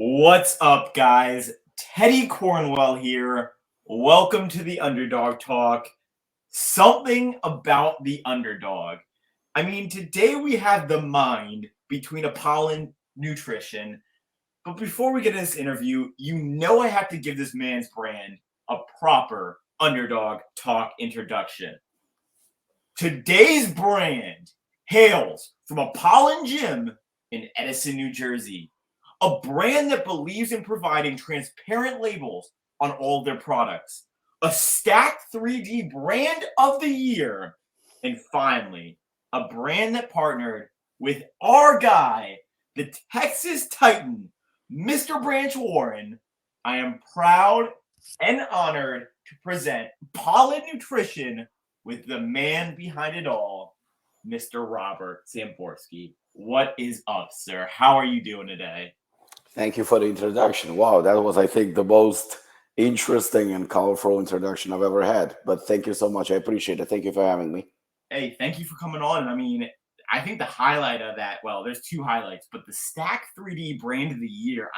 What's up, guys? Teddy Cornwell here. Welcome to the Underdog Talk. Something about the underdog. Today we have the mind between Apollon Nutrition. But before we get into this interview, you know I have to give this man's brand a proper Underdog Talk introduction. Today's brand hails from Apollon Gym in Edison, New Jersey. A brand that believes in providing transparent labels on all of their products. A Stack 3D brand of the year. And finally, a brand that partnered with our guy, the Texas Titan, Mr. Branch Warren. I am proud and honored to present Apollon Nutrition with the man behind it all, Mr. Robert Samborsky. What is up, sir? How are you doing today? Thank you for the introduction. Wow, that was, I think, the most interesting and colorful introduction I've ever had. But thank you so much. I appreciate it. Thank you for having me. Hey, thank you for coming on. I think the highlight of that, well, there's two highlights, but the Stack 3D brand of the year,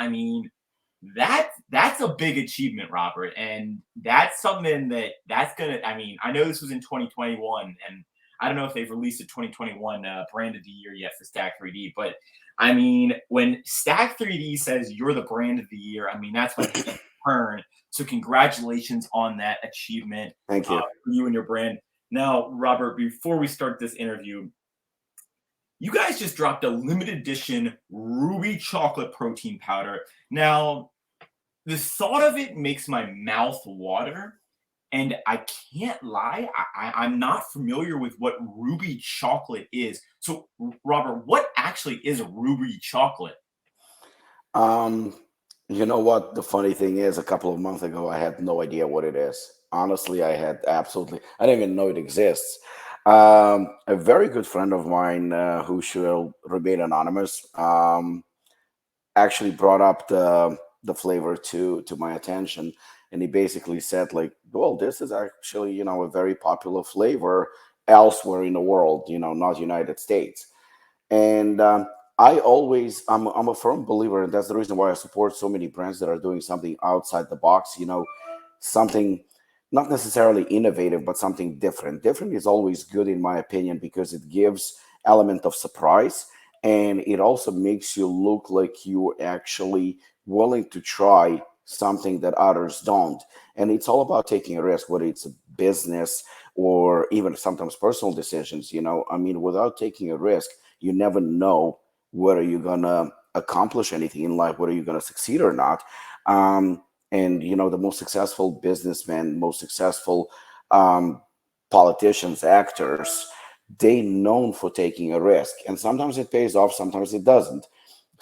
that's a big achievement, Robert. And that's something that's gonna, I know this was in 2021, and I don't know if they've released a 2021 brand of the year yet for Stack 3D, but when Stack 3D says you're the brand of the year, that's when it turn. So congratulations on that achievement. Thank you. For you and your brand. Now, Robert, before we start this interview, you guys just dropped a limited edition ruby chocolate protein powder. Now, the thought of it makes my mouth water, and I can't lie, I'm not familiar with what ruby chocolate is. So, Robert, what actually is ruby chocolate? Um, you know what? The funny thing is, a couple of months ago, I had no idea what it is. Honestly, I didn't even know it exists. A very good friend of mine, who shall remain anonymous, actually brought up the flavor to my attention, and he basically said, like, well, this is actually, a very popular flavor elsewhere in the world, not United States. And I'm a firm believer, and that's the reason why I support so many brands that are doing something outside the box, something not necessarily innovative, but something different. Different is always good in my opinion because it gives element of surprise, and it also makes you look like you're actually willing to try something that others don't. And it's all about taking a risk, whether it's a business or even sometimes personal decisions. Without taking a risk, you never know whether you're gonna accomplish anything in life, whether you're gonna succeed or not. And the most successful businessmen, most successful um, politicians, actors, they known for taking a risk, and sometimes it pays off, sometimes it doesn't.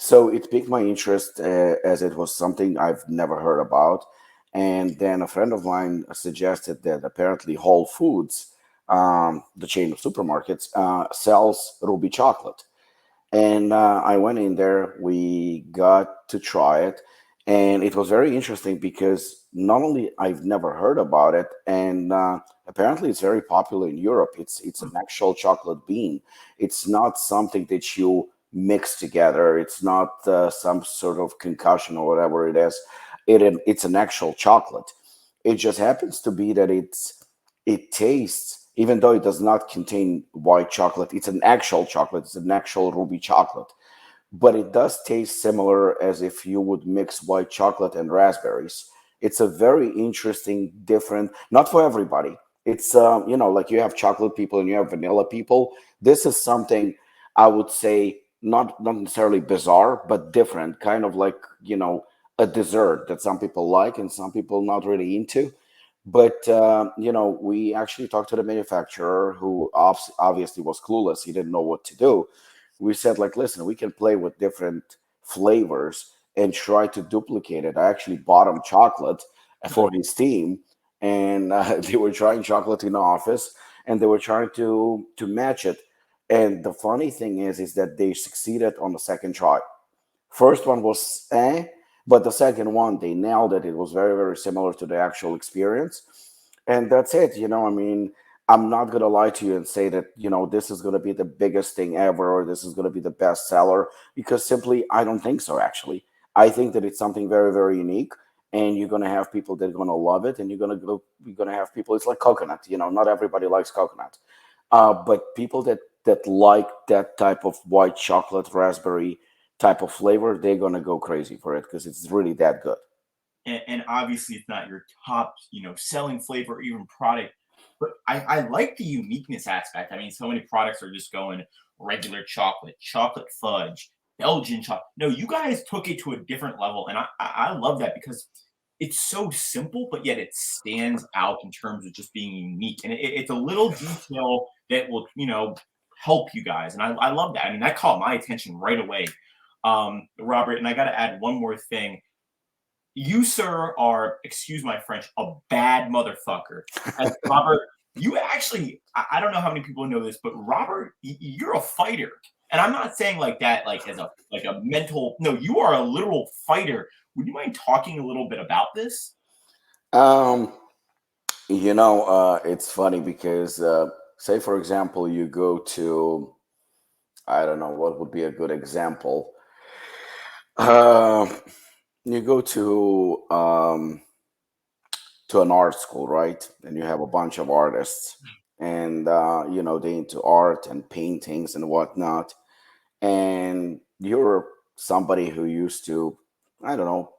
So it piqued my interest, as it was something I've never heard about. And then a friend of mine suggested that apparently Whole Foods, the chain of supermarkets, sells ruby chocolate. And I went in there, we got to try it. And it was very interesting because not only I've never heard about it, and apparently it's very popular in Europe. It's an actual chocolate bean. It's not something that you mix together. It's not some sort of concussion or whatever it is. It's an actual chocolate. It just happens to be that it tastes, even though it does not contain white chocolate, it's an actual chocolate. It's an actual ruby chocolate, but it does taste similar as if you would mix white chocolate and raspberries. It's a very interesting, different, not for everybody. It's, like you have chocolate people and you have vanilla people. This is something I would say not necessarily bizarre, but different, kind of like, a dessert that some people like and some people not really into. But we actually talked to the manufacturer, who obviously was clueless. He didn't know what to do. We said, like, listen, we can play with different flavors and try to duplicate it. I actually bought him chocolate for his team, and they were trying chocolate in the office, and they were trying to match it. And the funny thing is that they succeeded on the second try. First one was but the second one they nailed it. It was very, very similar to the actual experience, and that's it. I'm not gonna lie to you and say that this is gonna be the biggest thing ever or this is gonna be the best seller, because simply I don't think so. Actually, I think that it's something very, very unique, and you're gonna have people that are gonna love it, and you're gonna have people. It's like coconut, not everybody likes coconut, but people that like that type of white chocolate raspberry type of flavor, they're gonna go crazy for it because it's really that good. And obviously it's not your top, selling flavor or even product. But I like the uniqueness aspect. I mean, so many products are just going regular chocolate, chocolate fudge, Belgian chocolate. No, you guys took it to a different level, and I love that because it's so simple, but yet it stands out in terms of just being unique. And it's a little detail that will, help you guys. And I love that. I mean, that caught my attention right away. Robert, and I got to add one more thing. You, sir, are, excuse my French, a bad motherfucker. And Robert, you actually, I don't know how many people know this, but Robert, you're a fighter. And I'm not saying like that, like as a mental, no, you are a literal fighter. Would you mind talking a little bit about this? Um, it's funny because, say, for example, you go to, I don't know, what would be a good example? Uh, you go to an art school, right? And you have a bunch of artists, and they into art and paintings and whatnot. And you're somebody who used to, I don't know,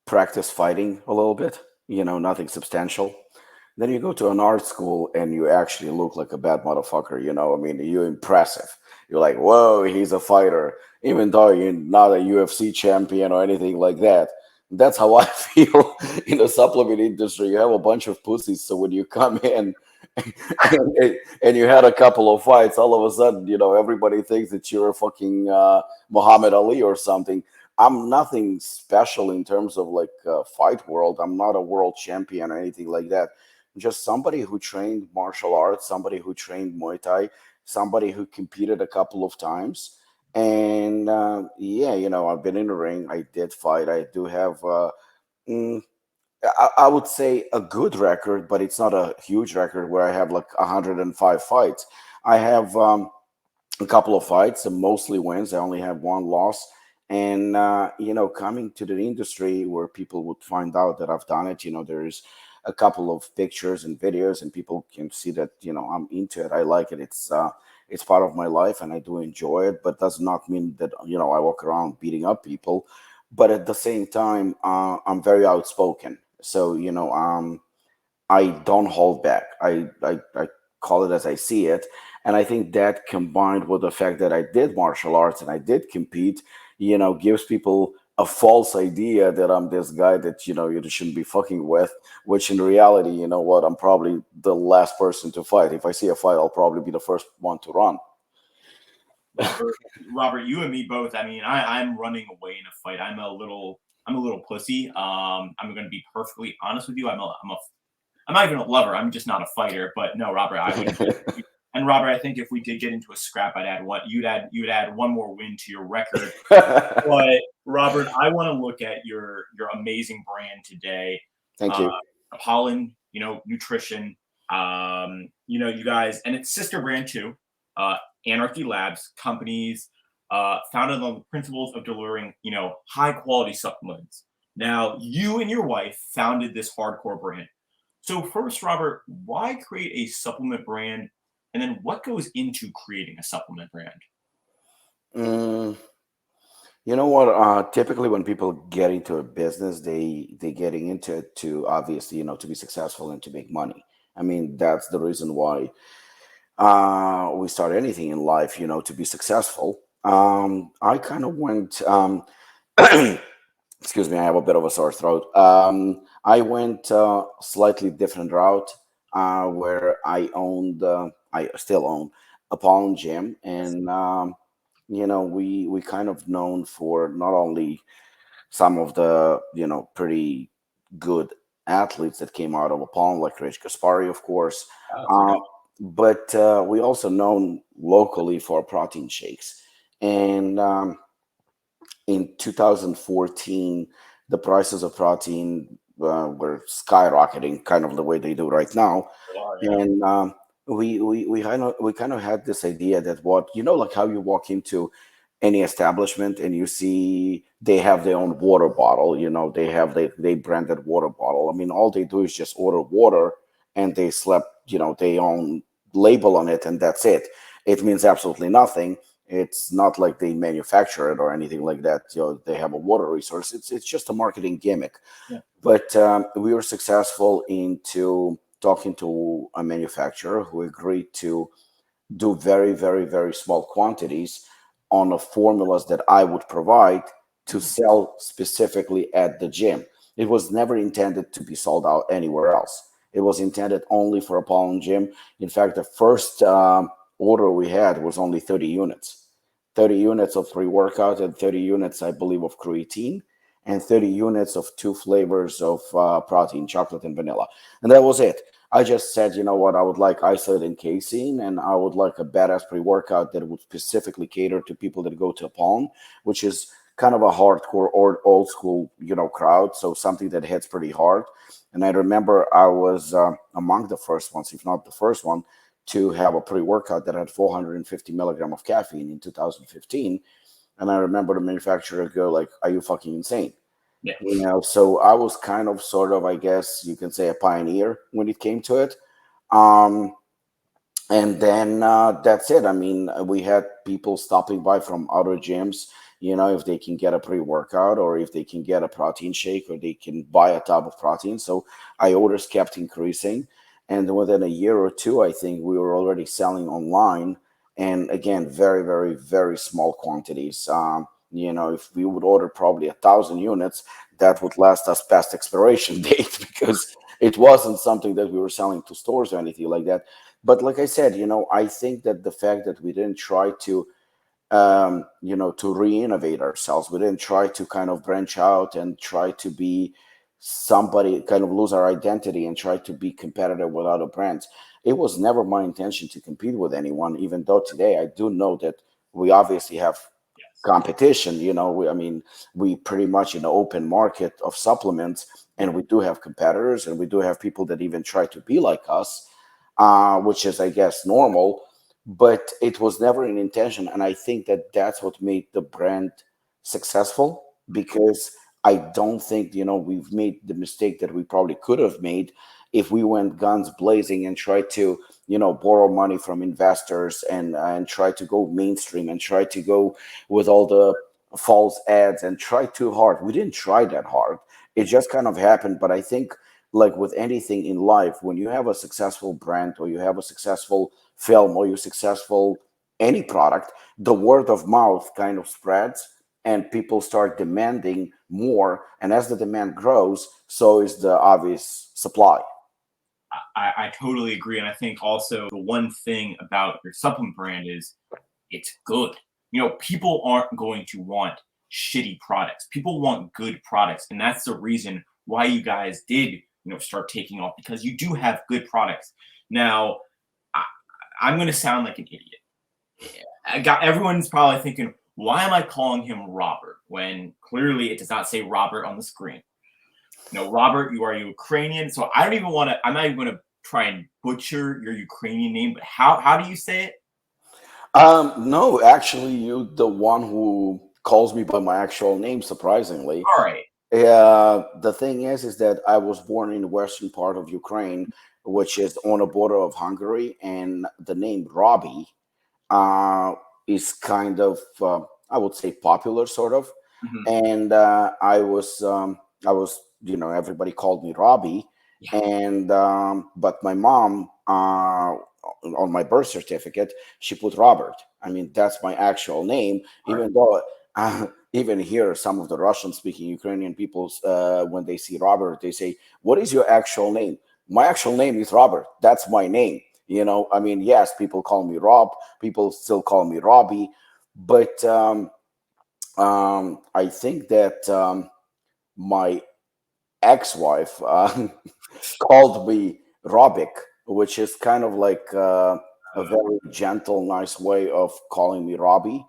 practice fighting a little bit, nothing substantial. Then you go to an art school and you actually look like a bad motherfucker, I mean, you're impressive. You're like, whoa, he's a fighter, even though you're not a UFC champion or anything like that. That's how I feel in the supplement industry. You have a bunch of pussies, so when you come in and you had a couple of fights, all of a sudden, everybody thinks that you're a fucking Muhammad Ali or something. I'm nothing special in terms of like fight world. I'm not a world champion or anything like that. Just somebody who trained martial arts, somebody who trained Muay Thai, somebody who competed a couple of times. And yeah, I've been in the ring. I did fight. I do have, mm, I would say a good record, but it's not a huge record where I have like 105 fights. I have a couple of fights and mostly wins. I only have one loss. And, coming to the industry where people would find out that I've done it, there's a couple of pictures and videos, and people can see that, I'm into it. I like it. It's part of my life and I do enjoy it, but does not mean that, I walk around beating up people. But at the same time, I'm very outspoken. So, I don't hold back. I call it as I see it. And I think that combined with the fact that I did martial arts and I did compete, gives people a false idea that I'm this guy that, you shouldn't be fucking with, which in reality, you know what, I'm probably the last person to fight. If I see a fight, I'll probably be the first one to run. Robert, Robert, you and me both. I mean, I'm running away in a fight. I'm a little pussy. I'm going to be perfectly honest with you. I'm not even a lover. I'm just not a fighter. But no, Robert, I would. And Robert, I think if we did get into a scrap, I'd add one. You'd add one more win to your record. But Robert, I want to look at your amazing brand today, Thank uh, you. Apollon, Nutrition. You guys, and it's sister brand too. Uh, Anarchy Labs companies founded on the principles of delivering, high quality supplements. Now, you and your wife founded this hardcore brand. So first, Robert, why create a supplement brand, and then what goes into creating a supplement brand? Mm, you know what? Typically, when people get into a business, they getting into it to obviously, to be successful and to make money. I mean, that's the reason why we start anything in life, to be successful. I kind of went. Excuse me, I have a bit of a sore throat. I went slightly different route where I still own a Apollon Gym, and we kind of known for not only some of the pretty good athletes that came out of Apollon, like Rich Gaspari, of course, I uh, forgot. but we also known locally for protein shakes, and in 2014, the prices of protein were skyrocketing, kind of the way they do right now. Yeah. And we kind of had this idea that what like how you walk into any establishment and you see they have their own water bottle, they have they branded water bottle. I mean, all they do is just order water and they slap, their own label on it, and that's it. It means absolutely nothing. It's not like they manufacture it or anything like that. They have a water resource. It's just a marketing gimmick. Yeah. But we were successful into talking to a manufacturer who agreed to do very, very, very small quantities on the formulas that I would provide to Mhm. sell specifically at the gym. It was never intended to be sold out anywhere else. It was intended only for Apollon Gym. In fact, the first order we had was only 30 units. 30 units of pre-workout and 30 units, I believe, of creatine, and 30 units of two flavors of protein, chocolate and vanilla. And that was it. I just said, you know what, I would like isolated casein, and I would like a badass pre-workout that would specifically cater to people that go to Palm, which is kind of a hardcore or old school, crowd. So something that hits pretty hard. And I remember I was among the first ones, if not the first one, to have a pre-workout that had 450 milligram of caffeine in 2015. And I remember the manufacturer go like, "Are you fucking insane?" Yeah. So I was kind of sort of, I guess you can say, a pioneer when it came to it. um and then that's it. I mean, we had people stopping by from other gyms, if they can get a pre-workout or if they can get a protein shake or they can buy a tub of protein. So I orders kept increasing, and within a year or two, I think we were already selling online, and again, very, very, very small quantities. If we would order probably 1,000 units, that would last us past expiration date because it wasn't something that we were selling to stores or anything like that. But like I said, I think that the fact that we didn't try to re-innovate ourselves, we didn't try to kind of branch out and try to be somebody, kind of lose our identity and try to be competitive with other brands. It was never my intention to compete with anyone, even though today I do know that we obviously have Yes. competition. I mean, we pretty much in the open market of supplements, Yeah. and we do have competitors and we do have people that even try to be like us, which is, I guess, normal. But it was never an intention, and I think that that's what made the brand successful. Because I don't think we've made the mistake that we probably could have made if we went guns blazing and tried to borrow money from investors and try to go mainstream and try to go with all the false ads and try too hard. We didn't try that hard. It just kind of happened. But I think, like with anything in life, when you have a successful brand or you have a successful film or you're successful any product, the word of mouth kind of spreads and people start demanding more. And as the demand grows, so is the obvious supply. I totally agree. And I think also the one thing about your supplement brand is it's good. People aren't going to want shitty products. People want good products. And that's the reason why you guys did, start taking off, because you do have good products. Now, I, I'm going to sound like an idiot. Everyone's probably thinking, why am I calling him Robert when clearly it does not say Robert on the screen? Robert, you are Ukrainian, so I don't even want to. I'm not even going to try and butcher your Ukrainian name. But how do you say it? No, actually, you the one who calls me by my actual name, surprisingly. All right. The thing is that I was born in the western part of Ukraine, which is on the border of Hungary, and the name Robbie uh, is kind of, I would say, popular, sort of. Mhm. And I was, everybody called me Robbie, Yeah. and but my mom, on my birth certificate, she put Robert. I mean, that's my actual name, All right. even though. Even here, some of the Russian-speaking Ukrainian people, when they see Robert, they say, "What is your actual name?" My actual name is Robert. That's my name. I mean, yes, people call me Rob. People still call me Robbie, but I think that my ex-wife called me Robic, which is kind of like a very gentle, nice way of calling me Robbie.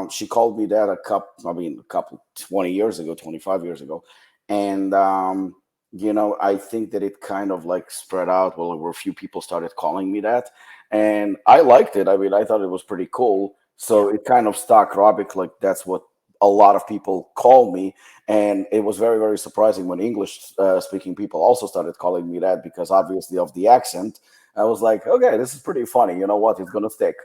She called me that a couple, 20 years ago, 25 years ago. And, I think that it kind of like spread out. Well, there were a few people started calling me that. And I liked it. I mean, I thought it was pretty cool. Yeah. So it kind of stuck, Robic, like that's what a lot of people call me. And it was very, very surprising when English speaking people also started calling me that because obviously of the accent. I was like, okay, this is pretty funny. You know what? It's going to stick.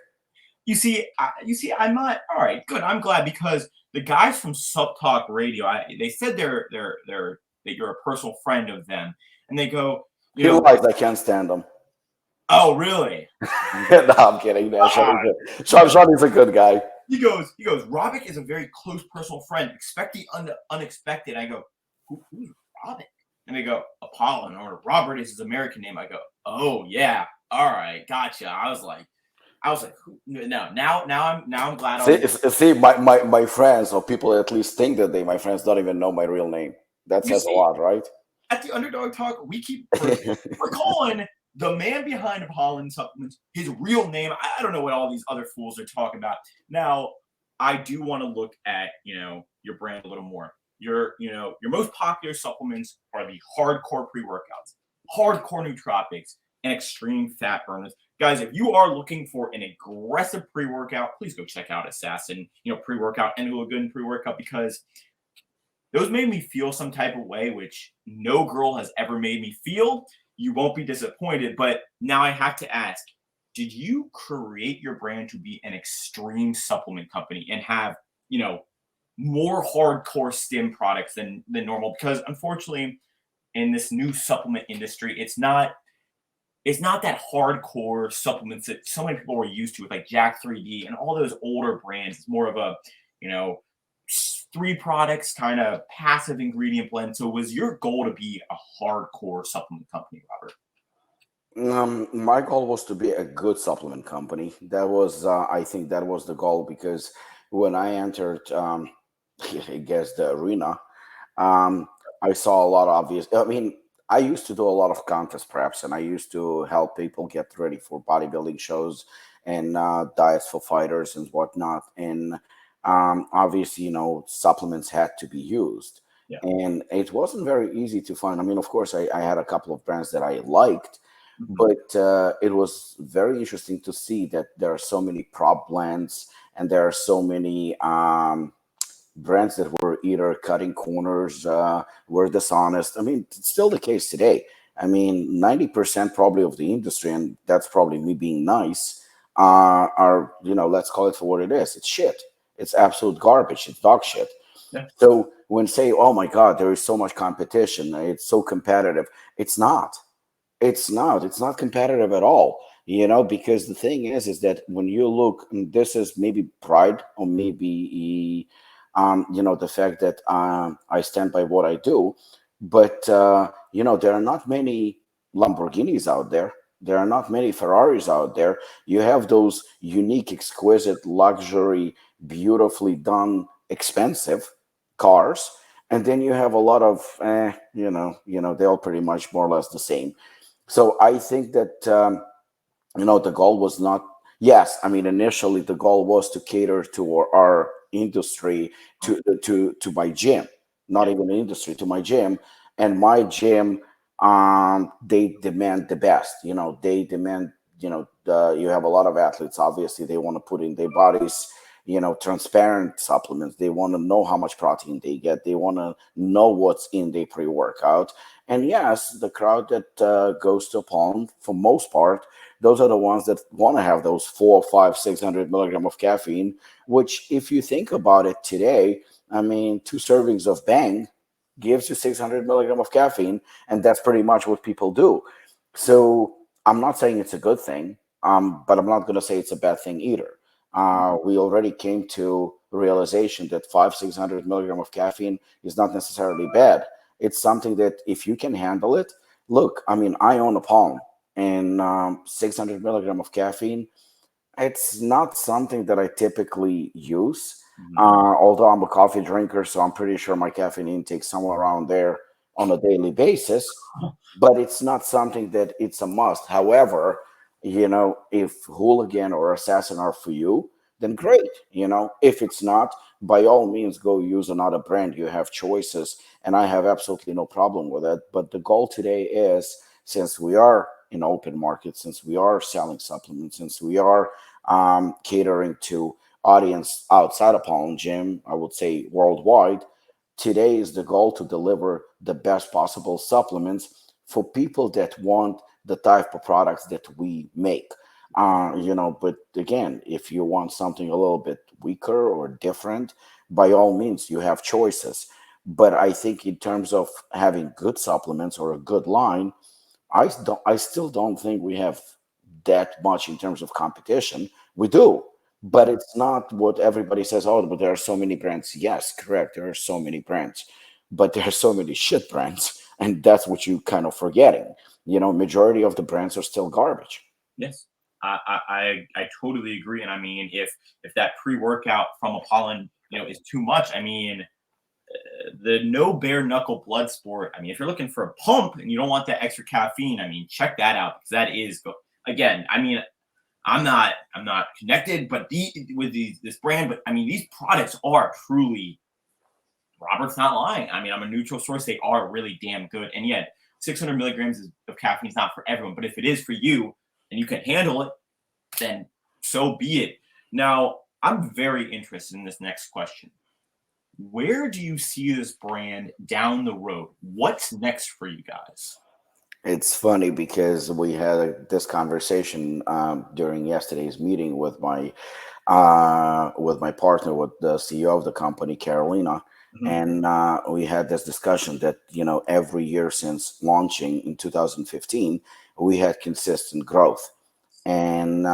I'm not all right. Good. I'm glad because the guys from Sub Talk Radio, they said they're that you're a personal friend of them, and they go, you He know, lies. I can't stand him. oh really? No, I'm kidding. Man. Ah, Sean is a good guy. he goes. Robic is a very close personal friend. Expect the unexpected. I go, who's Robic? And they go, Apollon or Robert is his American name. I go, oh yeah, all right, gotcha. I was like, no, now I'm glad I'm. See, my friends or people at least think that my friends don't even know my real name. That You says a see, lot, right? at the Underdog Talk, we're calling the man behind Apollon Supplements his real name. I don't know what all these other fools are talking about. Now, I do want to look at your brand a little more. Your most popular supplements are the hardcore pre-workouts, hardcore nootropics, and extreme fat burners. Guys, if you are looking for an aggressive pre-workout, please go check out Assassin, pre-workout and Good pre-workout because those made me feel some type of way, which no girl has ever made me feel. You won't be disappointed. But now I have to ask, did you create your brand to be an extreme supplement company and have, more hardcore stim products than normal? Because unfortunately, in this new supplement industry, it's not that hardcore supplements that so many people were used to with like Jack 3D and all those older brands. It's more of a, you know, three products kind of passive ingredient blend. So was your goal to be a hardcore supplement company, Robert? My goal was to be a good supplement company. That was, I think, that was the goal because when I entered, I guess the arena, um, I saw a lot of obvious. I mean, I used to do a lot of contest preps, and I used to help people get ready for bodybuilding shows and diets for fighters and whatnot. And obviously, supplements had to be used, Yeah. and it wasn't very easy to find. I mean, of course, I had a couple of brands that I liked, Mhm. but it was very interesting to see that there are so many prop blends and there are so many brands that were either cutting corners, were dishonest. I mean, it's still the case today. I mean, 90% probably of the industry, and that's probably me being nice, are, let's call it for what it is. It's shit. It's absolute garbage. It's dog shit. Yeah. So when say, oh my God, there is so much competition, it's so competitive. It's not. It's not. It's not competitive at all. Because the thing is that when you look, and this is maybe pride or maybe, the fact that I stand by what I do. But there are not many Lamborghinis out there. There are not many Ferraris out there. You have those unique, exquisite, luxury, beautifully done, expensive cars, and then you have a lot of, they're all pretty much more or less the same. So I think that the goal was not. Yes, I mean initially the goal was to cater to our industry, to my gym, not Yeah. even the industry, to my gym, and my gym. They demand the best. They demand. You have a lot of athletes. Obviously, they want to put in their bodies. Transparent supplements. They want to know how much protein they get. They want to know what's in their pre-workout. And yes, the crowd that goes to Palm, for most part, those are the ones that want to have those 4, 5, 600 milligram of caffeine. Which, if you think about it today, I mean, 2 servings of Bang gives you 600 milligram of caffeine, and that's pretty much what people do. So I'm not saying it's a good thing, but I'm not going to say it's a bad thing either. We already came to realization that 5, 600 milligram of caffeine is not necessarily bad. It's something that if you can handle it, look, I mean, I own a Palm and 600 milligram of caffeine. It's not something that I typically use, Mhm. although I'm a coffee drinker, so I'm pretty sure my caffeine intake somewhere around there on a daily basis. But it's not something that it's a must. However, if Hooligan or Assassin are for you, then great. If it's not, by all means, go use another brand. You have choices, and I have absolutely no problem with it. But the goal today is, since we are in open market, since we are selling supplements, since we are catering to audience outside of Apollon Gym, I would say worldwide. Today is the goal to deliver the best possible supplements for people that want the type of products that we make. But again, if you want something a little bit weaker or different, by all means, you have choices. But I think in terms of having good supplements or a good line, I still don't think we have that much in terms of competition. We do, but it's not what everybody says. Oh, but there are so many brands. Yes, correct. There are so many brands, but there are so many shit brands, and that's what you kind of forgetting. Majority of the brands are still garbage. Yes, I totally agree. And I mean, if that pre-workout from Apollon, is too much, I mean, the no bare knuckle blood sport. I mean, if you're looking for a pump and you don't want that extra caffeine, I mean, check that out because that is again. I mean, I'm not connected, but this brand, but I mean, these products are truly. Robert's not lying. I mean, I'm a neutral source. They are really damn good, and yet 600 milligrams of caffeine is not for everyone. But if it is for you and you can handle it, then so be it. Now, I'm very interested in this next question. Where do you see this brand down the road? What's next for you guys? It's funny because we had this conversation during yesterday's meeting with my partner, with the CEO of the company, Carolina, Mhm. and we had this discussion that every year since launching in 2015, we had consistent growth, and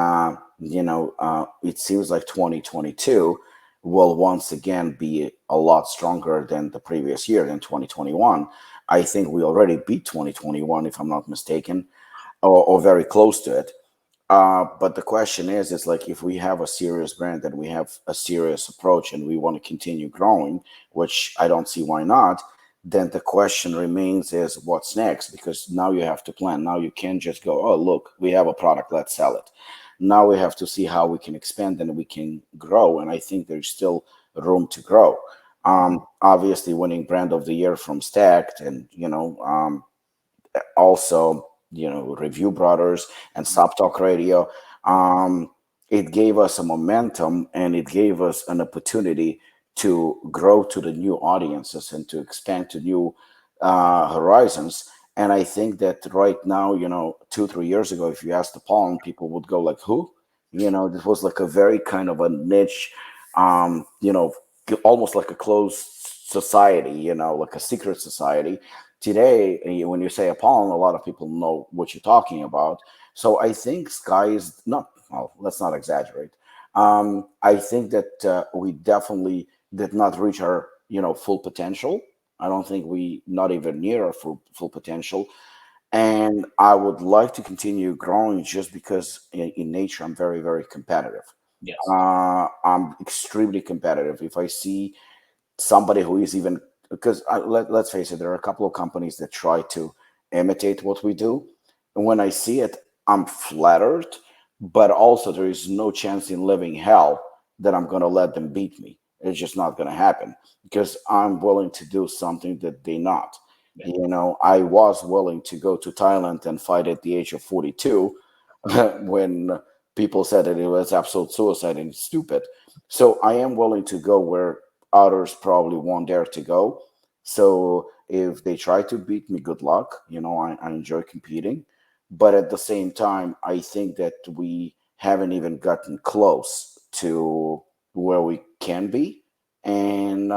it seems like 2022 will once again be a lot stronger than the previous year, than 2021. I think we already beat 2021, if I'm not mistaken, or very close to it. But the question is like, if we have a serious brand and we have a serious approach and we want to continue growing, which I don't see why not, then the question remains is what's next? Because now you have to plan. Now you can't just go, oh, look, we have a product, let's sell it. Now we have to see how we can expand and we can grow. And I think there's still room to grow. Obviously, winning brand of the year from Stacked, and also Review Brothers and Stop Talk Radio. um it gave us a momentum, and it gave us an opportunity to grow to the new audiences and to expand to new horizons. And I think that right now, 2 3 years ago, if you asked the Palm, people would go like, who? This was like a very kind of a niche, um you know almost like a closed society, like a secret society. Today, when you say Apollon, a lot of people know what you're talking about. So I think sky is not, well, let's not exaggerate. I think that we definitely did not reach our, full potential. I don't think we not even near our full potential. And I would like to continue growing just because in nature I'm very, very competitive. Yes. I'm extremely competitive. If I see somebody who is even, because let's face it, there are a couple of companies that try to imitate what we do, and when I see it, I'm flattered, but also there is no chance in living hell that I'm going to let them beat me. It's just not going to happen, because I'm willing to do something that they not. Yeah. I was willing to go to Thailand and fight at the age of 42 when people said that it was absolute suicide and stupid. So I am willing to go where others probably won't dare to go. So if they try to beat me, good luck. I enjoy competing. But at the same time, I think that we haven't even gotten close to where we can be. And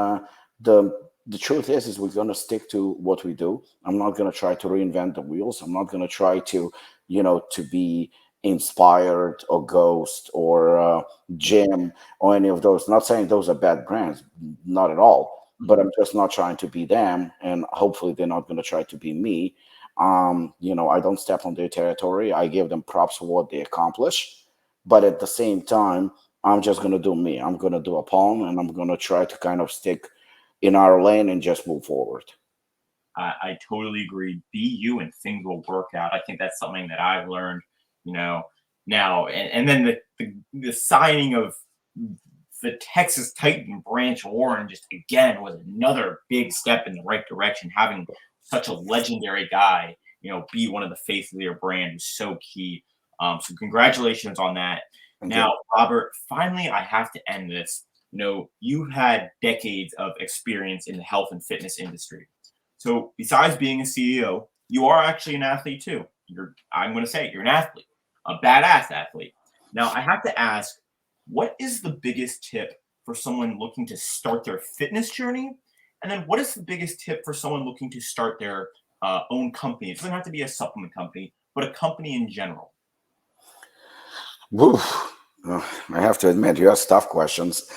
the truth is we're going to stick to what we do. I'm not going to try to reinvent the wheels. I'm not going to try to, to be inspired or Ghost or Jim or any of those. Not saying those are bad brands, not at all. But Mhm. I'm just not trying to be them, and hopefully they're not going to try to be me. I don't step on their territory. I give them props for what they accomplish, but at the same time, I'm just going to do me. I'm going to do a poem, and I'm going to try to kind of stick in our lane and just move forward. I totally agree. Be you and things will work out. I think that's something that I've learned, you know, now. And then the signing of the Texas Titan Branch Warren just again was another big step in the right direction. Having such a legendary guy, be one of the faces of your brand is so key. So congratulations on that. Thank you. Now, Robert, finally, I have to end this. You've had decades of experience in the health and fitness industry. So, besides being a CEO, you are actually an athlete too. I'm going to say, you're an athlete, a badass athlete. Now, I have to ask, what is the biggest tip for someone looking to start their fitness journey? And then, what is the biggest tip for someone looking to start their own company? It doesn't have to be a supplement company, but a company in general. Woof. I have to admit, you ask tough questions,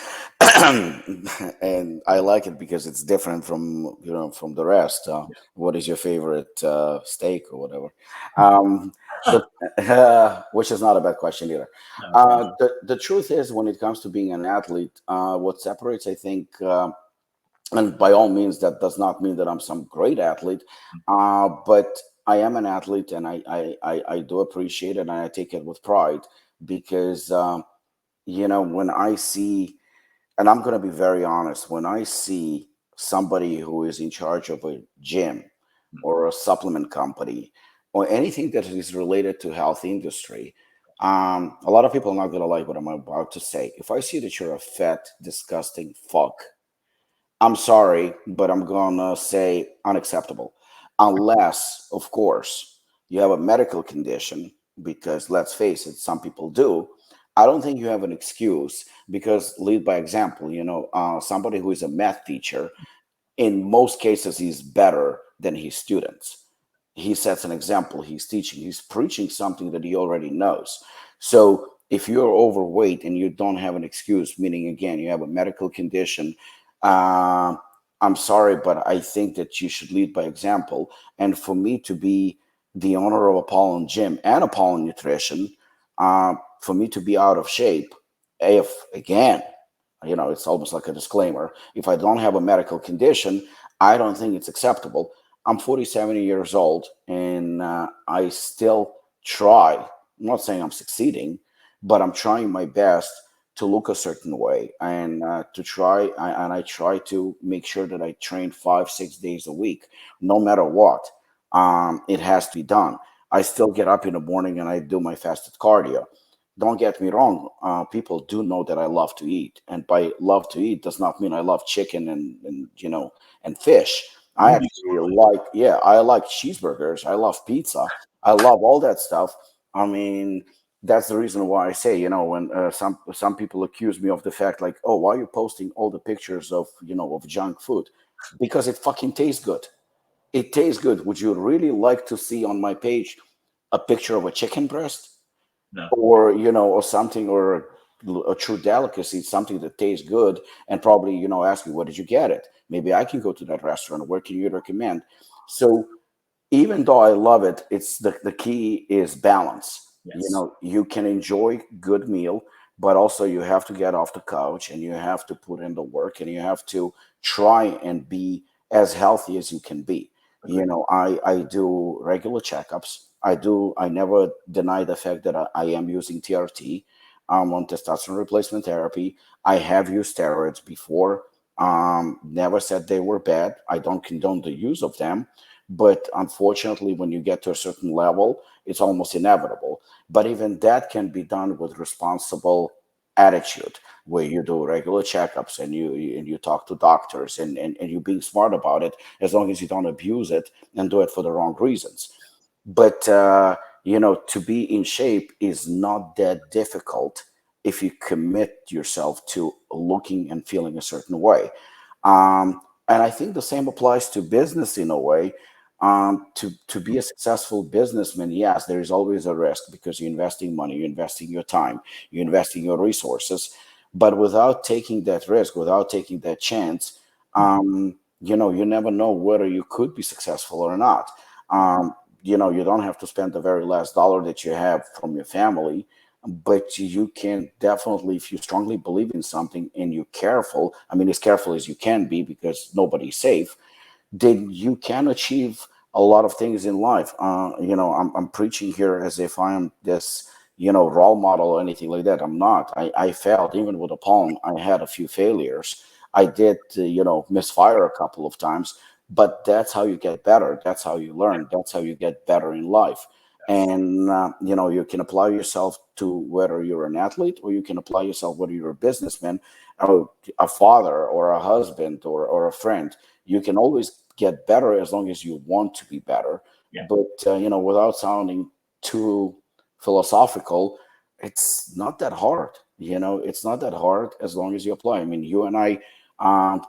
and I like it because it's different from from the rest. What is your favorite steak or whatever? Um, but which is not a bad question either. No, it's not. The truth is, when it comes to being an athlete, what separates, I think, and by all means, that does not mean that I'm some great athlete, but I am an athlete, and I do appreciate it, and I take it with pride because when I see, and I'm going to be very honest, when I see somebody who is in charge of a gym or a supplement company or anything that is related to health industry, a lot of people are not going to like what I'm about to say. If I see that you're a fat, disgusting fuck, I'm sorry, but I'm gonna say unacceptable. Unless, of course, you have a medical condition, because let's face it, some people do. I don't think you have an excuse because lead by example. Somebody who is a math teacher, in most cases, he's better than his students. He sets an example. He's teaching, he's preaching something that he already knows. So if you're overweight and you don't have an excuse, meaning again, you have a medical condition, uh, I'm sorry, but I think that you should lead by example. And for me to be the owner of Apollon Gym and Apollon Nutrition, for me to be out of shape, if again, it's almost like a disclaimer. If I don't have a medical condition, I don't think it's acceptable. I'm 47 years old, and I still try. I'm not saying I'm succeeding, but I'm trying my best to look a certain way, and I try to make sure that I train 5, 6 days a week, no matter what. It has to be done. I still get up in the morning and I do my fasted cardio. Don't get me wrong. People do know that I love to eat, and by love to eat does not mean I love chicken and fish. I Movies. actually like, yeah, I like cheeseburgers. I love pizza. I love all that stuff. I mean, that's the reason why I say, when some people accuse me of the fact, like, oh, why are you posting all the pictures of of junk food? Because it fucking tastes good. It tastes good. Would you really like to see on my page a picture of a chicken breast? No. Or or something, or a true delicacy, something that tastes good, and probably ask me, where did you get it? Maybe I can go to that restaurant. Where can you recommend? So even though I love it, it's the key is balance. Yes. You can enjoy good meal, but also you have to get off the couch and you have to put in the work and you have to try and be as healthy as you can be. Agreed. I do regular checkups. I never deny the fact that I am using TRT. I'm on testosterone replacement therapy. I have used steroids before. Never said they were bad. I don't condone the use of them, but unfortunately, when you get to a certain level, it's almost inevitable. But even that can be done with responsible attitude, where you do regular checkups and you talk to doctors, and you being smart about it, as long as you don't abuse it and do it for the wrong reasons. But to be in shape is not that difficult if you commit yourself to looking and feeling a certain way. And I think the same applies to business in a way. To be a successful businessman, yes, there is always a risk because you're investing money, you're investing your time, you're investing your resources. But without taking that risk, without taking that chance, you never know whether you could be successful or not. You don't have to spend the very last dollar that you have from your family, but you can definitely, if you strongly believe in something and you're careful, I mean, as careful as you can be because nobody's safe, then you can achieve a lot of things in life. I'm preaching here as if I am this, role model or anything like that. I'm not. I failed. Even with a palm, I had a few failures. I did, misfire a couple of times, but that's how you get better. That's how you learn. That's how you get better in life. And you can apply yourself to whether you're an athlete, or you can apply yourself whether you're a businessman, or a father, or a husband, or a friend. You can always get better as long as you want to be better. Yeah. But without sounding too philosophical, it's not that hard. It's not that hard as long as you apply. I mean, you and I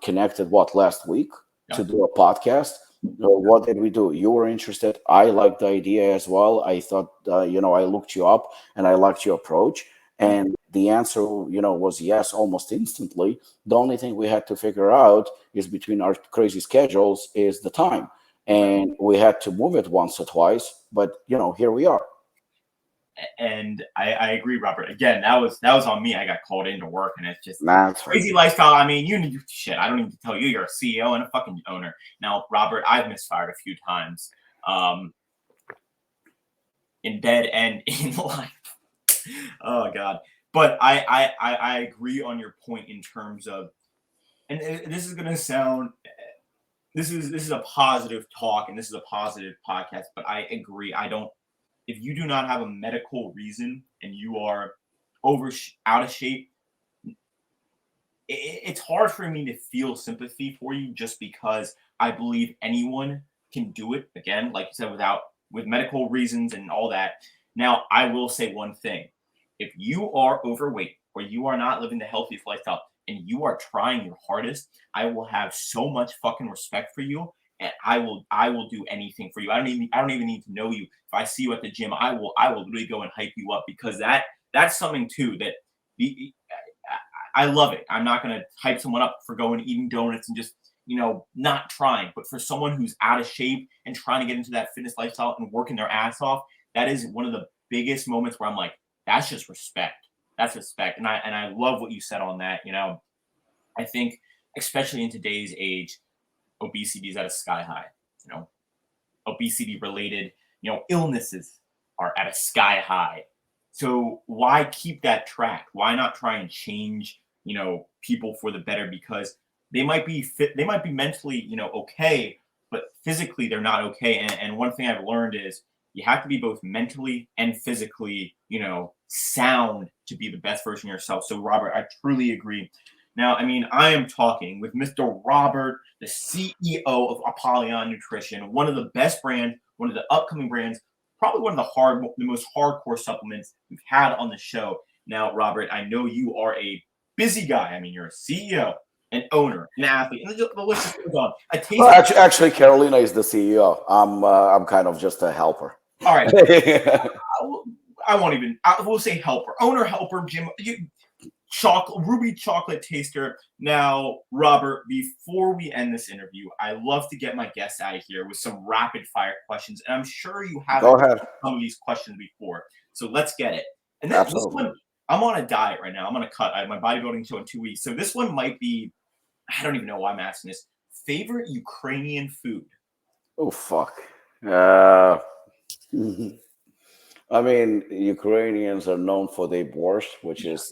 connected last week to Yeah. do a podcast. What did we do? You were interested. I liked the idea as well. I thought, I looked you up and I liked your approach. Yeah. And the answer, was yes almost instantly. The only thing we had to figure out is, between our crazy schedules, is the time. And we had to move it once or twice. But, here we are. And I agree, Robert. Again, that was on me. I got called into work, and it's just Nah, it's fine. crazy lifestyle. I mean, you need shit. I don't need to tell you. You're a CEO and a fucking owner. Now, Robert, I've misfired a few times, in bed and in life. Oh God. But I agree on your point in terms of, and this is gonna sound, this is a positive talk and this is a positive podcast. But I agree. I don't. If you do not have a medical reason and you are out of shape, it's hard for me to feel sympathy for you, just because I believe anyone can do it. Again, like you said, with medical reasons and all that. Now, I will say one thing: if you are overweight or you are not living the healthiest lifestyle and you are trying your hardest, I will have so much fucking respect for you, and I will do anything for you. I don't even need to know you. If I see you at the gym, I will literally go and hype you up, because that's something too that I love it. I'm not going to hype someone up for going eating donuts and just, not trying. But for someone who's out of shape and trying to get into that fitness lifestyle and working their ass off, that is one of the biggest moments where I'm like, that's just respect. That's respect. And I love what you said on that. I think, especially in today's age, obesity is at a sky high. You know, obesity related, illnesses are at a sky high. So why keep that track? Why not try and change, people for the better? Because they might be fit, they might be mentally, okay, but physically they're not okay. And one thing I've learned is you have to be both mentally and physically, sound to be the best version of yourself. So Robert, I truly agree. Now, I mean, I am talking with Mr. Robert, the CEO of Apollon Nutrition, one of the best brands, one of the upcoming brands, probably one of the most hardcore supplements we've had on the show. Now, Robert, I know you are a busy guy. I mean, you're a CEO, an owner, an athlete, and the list just goes on. A taste. Well, actually, Carolina is the CEO. I'm kind of just a helper. All right. I won't even. We'll say helper, owner, helper, Jim. Ruby chocolate taster. Now, Robert, before we end this interview, I love to get my guests out of here with some rapid fire questions, and I'm sure you have Go ahead. some of these questions before. So let's get it. And this Absolutely. one, I'm on a diet right now. I'm on a cut. I have my bodybuilding show in 2 weeks, so this one might be. I don't even know why I'm asking this. Favorite Ukrainian food? Oh fuck. I mean, Ukrainians are known for their borscht, which is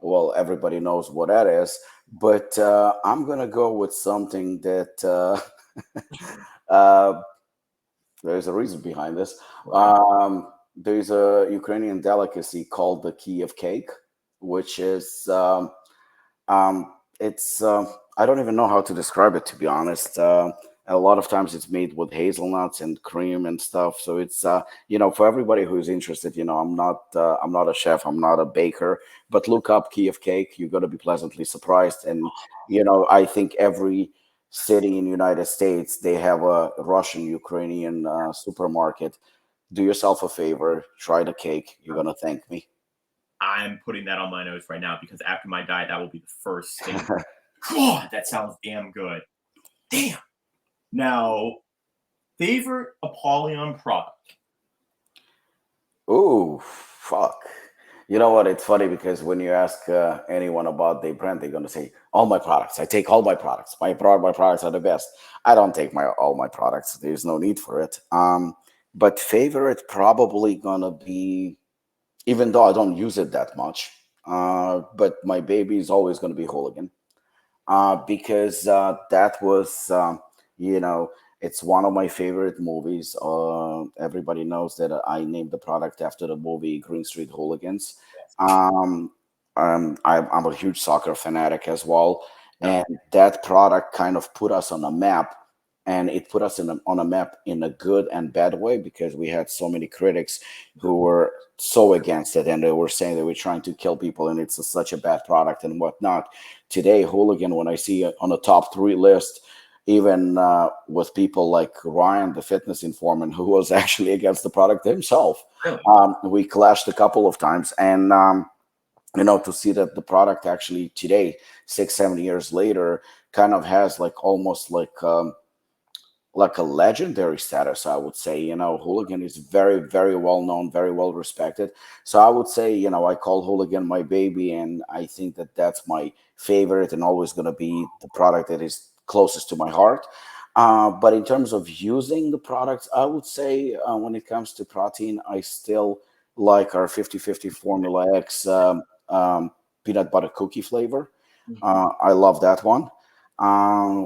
well, everybody knows what that is. But I'm gonna go with something that uh, there's a reason behind this. There's a Ukrainian delicacy called the Kiev cake, which is it's I don't even know how to describe it, to be honest. A lot of times it's made with hazelnuts and cream and stuff. So it's for everybody who's interested. I'm not a chef, I'm not a baker, but look up Kiev cake. You're gonna be pleasantly surprised. And I think every city in the United States, they have a Russian Ukrainian supermarket. Do yourself a favor, try the cake. You're gonna thank me. I'm putting that on my notes right now, because after my diet, that will be the first thing. God, that sounds damn good. Damn. Now, favorite Apollyon product? Ooh, fuck. You know what? It's funny because when you ask anyone about their brand, they're gonna say, "All my products. I take all my products. My products are the best." I don't take all my products. There's no need for it. But favorite probably gonna be, even though I don't use it that much. But my baby is always gonna be Hooligan, because that was, you know, It's one of my favorite movies. Everybody knows that I named the product after the movie Green Street Hooligans. Um, I'm a huge soccer fanatic as well, Yeah. and that product kind of put us on a map, and it put us on a map in a good and bad way because we had so many critics who were so against it, and they were saying that we're trying to kill people and it's such a bad product and whatnot. Today, Hooligan, when I see it on the top three list, even with people like Ryan, the fitness informant, who was actually against the product himself. Really? We clashed a couple of times, and to see that the product actually today, 6, 7 years later, kind of has like almost like a legendary status, I would say. Hooligan is very, very well known, very well respected. So I would say, I call Hooligan my baby, and I think that that's my favorite and always going to be the product that is closest to my heart. But in terms of using the products, I would say when it comes to protein, I still like our 50/50 Formula X peanut butter cookie flavor. I love that one.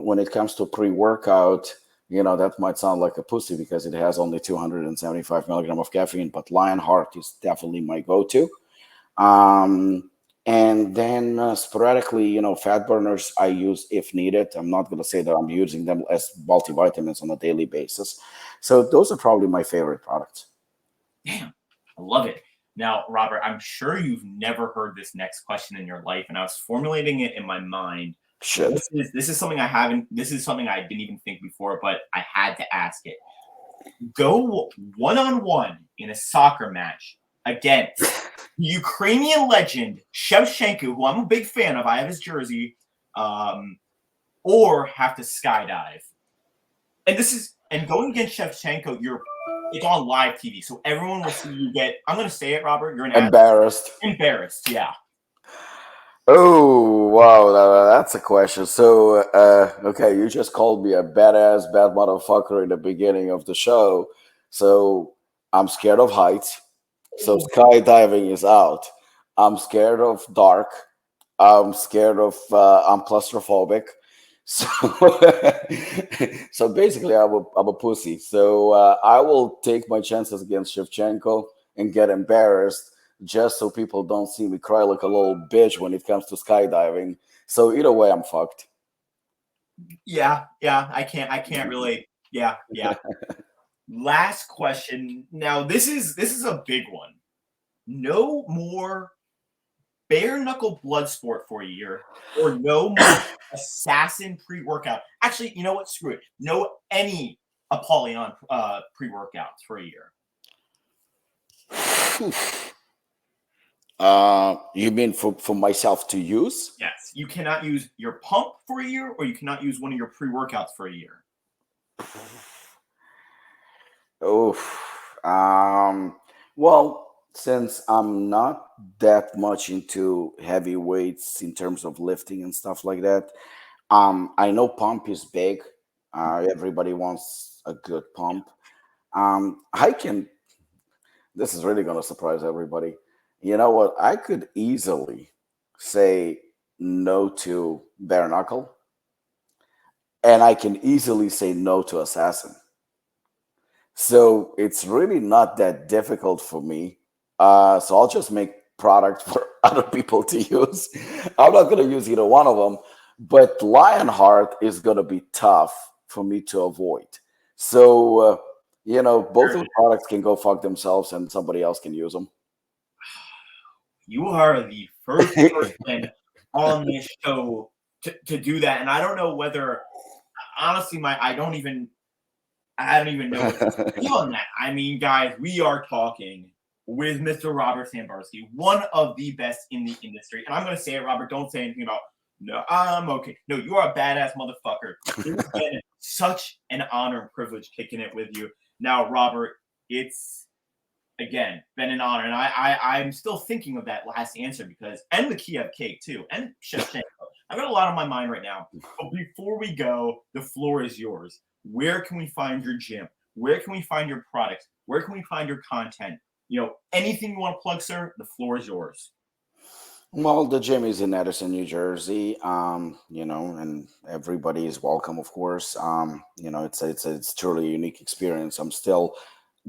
When it comes to pre-workout, that might sound like a pussy because it has only 275 milligram of caffeine, but Lionheart is definitely my go-to. And then sporadically, fat burners I use if needed. I'm not going to say that I'm using them as multivitamins on a daily basis. So those are probably my favorite products. Damn, I love it. Now, Robert, I'm sure you've never heard this next question in your life, and I was formulating it in my mind. So Shit. this is something I haven't. This is something I didn't even think before, but I had to ask it. Go 1-on-1 in a soccer match against Ukrainian legend Shevchenko, who I'm a big fan of. I have his jersey, or have to skydive. And going against Shevchenko, it's on live TV, so everyone will see you get. I'm going to say it, Robert. You're an Embarrassed. embarrassed. Yeah. Oh, wow, that's a question. So, okay, you just called me a badass, bad motherfucker in the beginning of the show. So, I'm scared of heights. So, skydiving is out. I'm scared of dark. I'm scared of, I'm claustrophobic. So, so basically, I'm a pussy. So, I will take my chances against Shevchenko and get embarrassed just so people don't see me cry like a little bitch when it comes to skydiving. So either way, I'm fucked. Yeah. I can't really. Yeah. Last question. Now, this is a big one. No more bare knuckle blood sport for a year, or no more assassin pre-workout. Actually, you know what? Screw it. No any Apollon pre-workouts for a year. You mean for myself to use? Yes, you cannot use your pump for a year, or you cannot use one of your pre-workouts for a year. Oh, well, since I'm not that much into heavy weights in terms of lifting and stuff like that, I know pump is big. Everybody wants a good pump. I can. This is really going to surprise everybody. You know what? I could easily say no to bare knuckle, and I can easily say no to assassin. So it's really not that difficult for me. So I'll just make product for other people to use. I'm not going to use either one of them, but Lionheart is going to be tough for me to avoid. So, both of the products can go fuck themselves and somebody else can use them. You are the first person on this show to do that, and I don't know whether honestly, I don't even know what to say on that. I mean, guys, we are talking with Mr. Robert Samborsky, one of the best in the industry. And I'm going to say it, Robert. Don't say anything about, no, I'm okay. No, you are a badass motherfucker. It's been such an honor and privilege kicking it with you. Now, Robert, it's, again, been an honor. And I'm still thinking of that last answer and the Kiev cake, too, and Shevchenko. I've got a lot on my mind right now. But before we go, the floor is yours. Where can we find your gym? Where can we find your products? Where can we find your content? Anything you want to plug, sir, the floor is yours. Well, the gym is in Edison, New Jersey. And everybody is welcome, of course. It's truly a unique experience. I'm still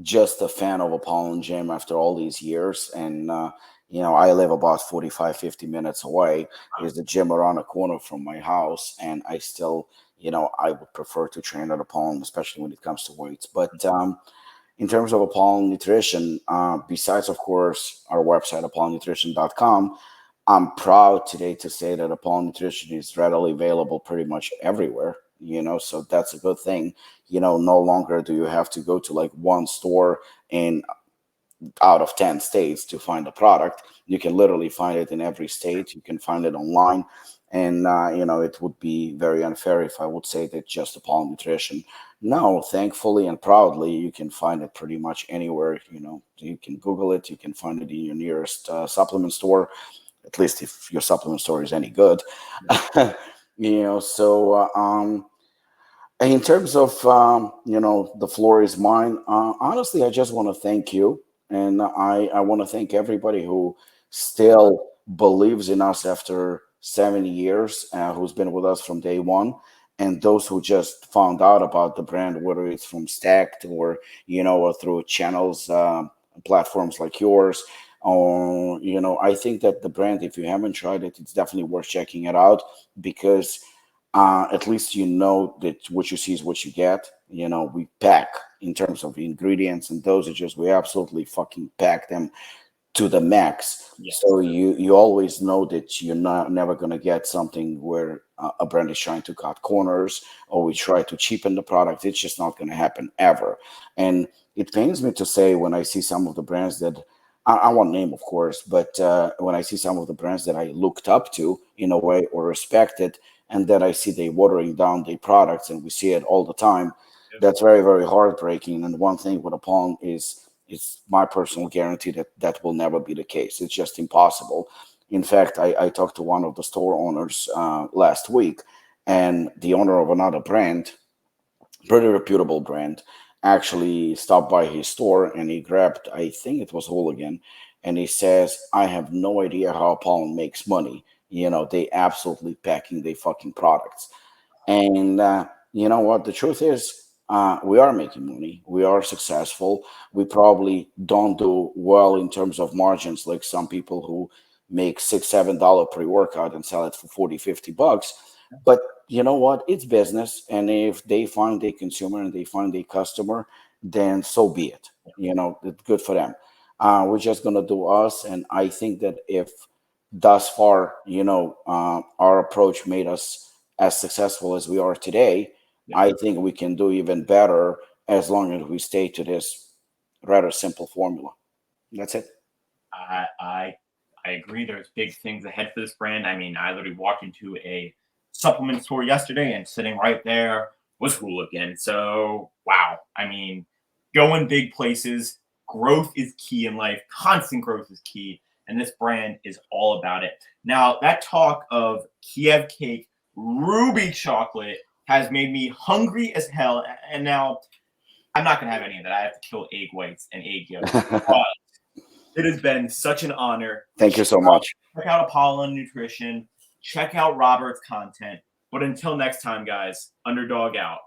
just a fan of Apollon Gym after all these years, and I live about 45, 50 minutes away. There's a gym around the corner from my house, and I still, I would prefer to train at Apollon, especially when it comes to weights. But in terms of Apollon Nutrition, besides, of course, our website, apollonnutrition.com, I'm proud today to say that Apollon Nutrition is readily available pretty much everywhere. So that's a good thing. No longer do you have to go to like one store in out of 10 states to find a product. You can literally find it in every state. You can find it online. And, it would be very unfair if I would say that just Apollon Nutrition. No, thankfully and proudly, you can find it pretty much anywhere. You can Google it. You can find it in your nearest supplement store, at least if your supplement store is any good. In terms of the floor is mine. Honestly, I just want to thank you, and I want to thank everybody who still believes in us after 7 years, who's been with us from day one, and those who just found out about the brand, whether it's from Stacked or or through channels, platforms like yours. Or I think that the brand, if you haven't tried it, it's definitely worth checking it out because at least you know that what you see is what you get. We pack in terms of ingredients and dosages. We absolutely fucking pack them to the max. Yes. So you always know that you're not never gonna get something where a brand is trying to cut corners or we try to cheapen the product. It's just not gonna happen ever. And it pains me to say when I see some of the brands that I won't name, of course, but when I see some of the brands that I looked up to in a way or respected, and then I see they watering down their products, and we see it all the time. Yep. That's very, very heartbreaking. And one thing with Apollon is it's my personal guarantee that that will never be the case. It's just impossible. In fact, I talked to one of the store owners last week, and the owner of another brand, pretty reputable brand, actually stopped by his store and he grabbed, I think it was Hooligan, and he says, I have no idea how Apollon makes money. They absolutely packing their fucking products. And you know what? The truth is, we are making money. We are successful. We probably don't do well in terms of margins like some people who make $6, $7 pre-workout and sell it for 40, $50. But you know what? It's business. And if they find a consumer and they find a customer, then so be it. It's good for them. We're just going to do us. And I think that if thus far, our approach made us as successful as we are today, Yeah. I think we can do even better as long as we stay to this rather simple formula. That's it. I I I agree. There's big things ahead for this brand. I mean, I literally walked into a supplement store yesterday, and sitting right there was Hooligan. So wow. I mean, going big places. Growth is key in life. Constant growth is key, and this brand is all about it. Now, that talk of Kiev cake, ruby chocolate has made me hungry as hell. And now I'm not gonna have any of that. I have to kill egg whites and egg yolks. But it has been such an honor. Thank you so much. Check out Apollon Nutrition. Check out Robert's content. But until next time, guys, Underdog out.